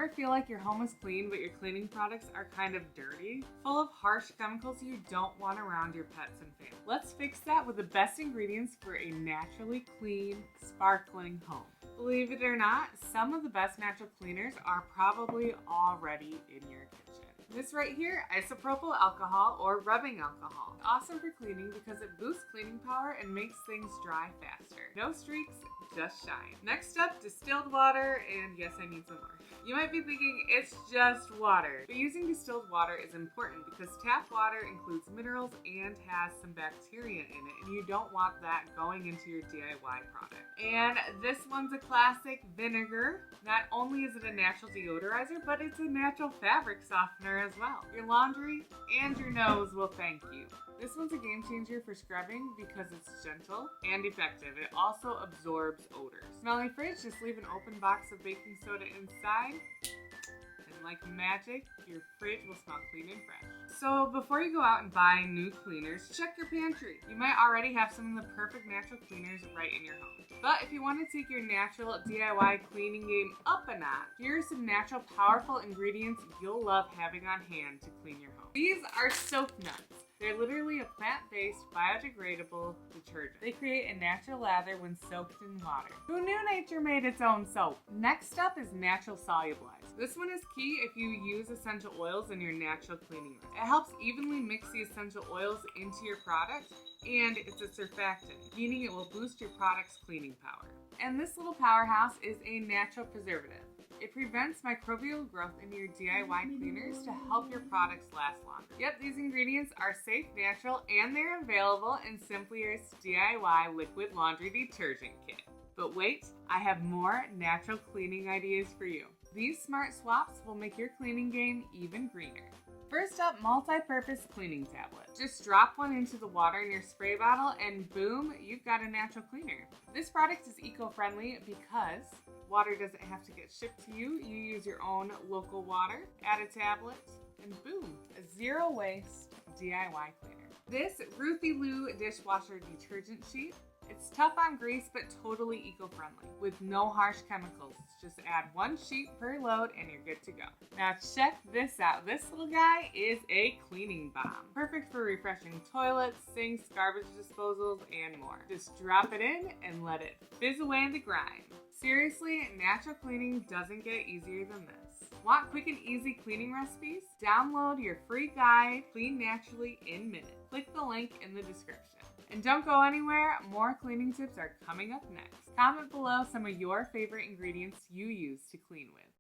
Ever feel like your home is clean, but your cleaning products are kind of dirty? Full of harsh chemicals you don't want around your pets and family? Let's fix that with the best ingredients for a naturally clean, sparkling home. Believe it or not, some of the best natural cleaners are probably already in your kitchen. This right here, isopropyl alcohol or rubbing alcohol. Awesome for cleaning because it boosts cleaning power and makes things dry faster. No streaks, just shine. Next up, distilled water, and yes, I need some more. You might be thinking it's just water, but using distilled water is important because tap water includes minerals and has some bacteria in it, and you don't want that going into your DIY product. And this one's a classic, vinegar. Not only is it a natural deodorizer, but it's a natural fabric softener as well. Your laundry and your nose will thank you. This one's a game changer for scrubbing because it's gentle and effective. It also absorbs odors. Smelly fridge, just leave an open box of baking soda inside, and like magic, your fridge will smell clean and fresh. So before you go out and buy new cleaners, check your pantry. You might already have some of the perfect natural cleaners right in your home. But if you want to take your natural DIY cleaning game up a notch, here are some natural, powerful ingredients you'll love having on hand to clean your home. These are soap nuts. They're literally a plant-based, biodegradable detergent. They create a natural lather when soaked in water. Who knew nature made its own soap? Next up is natural solubilizer. This one is key if you use essential oils in your natural cleaning list. It helps evenly mix the essential oils into your product, and it's a surfactant, meaning it will boost your product's cleaning power. And this little powerhouse is a natural preservative. It prevents microbial growth in your DIY cleaners to help your products last longer. Yep, these ingredients are safe, natural, and they're available in Simply Earth's DIY liquid laundry detergent kit. But wait, I have more natural cleaning ideas for you. These smart swaps will make your cleaning game even greener. First up, multi-purpose cleaning tablet. Just drop one into the water in your spray bottle and boom, you've got a natural cleaner. This product is eco-friendly because water doesn't have to get shipped to you. You use your own local water, add a tablet, and boom, a zero waste DIY cleaner. This Ruthie Loo dishwasher detergent sheet, it's tough on grease but totally eco-friendly with no harsh chemicals. Just add one sheet per load and you're good to go. Now check this out. This little guy is a cleaning bomb. Perfect for refreshing toilets, sinks, garbage disposals, and more. Just drop it in and let it fizz away in the grime. Seriously, natural cleaning doesn't get easier than this. Want quick and easy cleaning recipes? Download your free guide, Clean Naturally in Minutes. Click the link in the description. And don't go anywhere, more cleaning tips are coming up next. Comment below some of your favorite ingredients you use to clean with.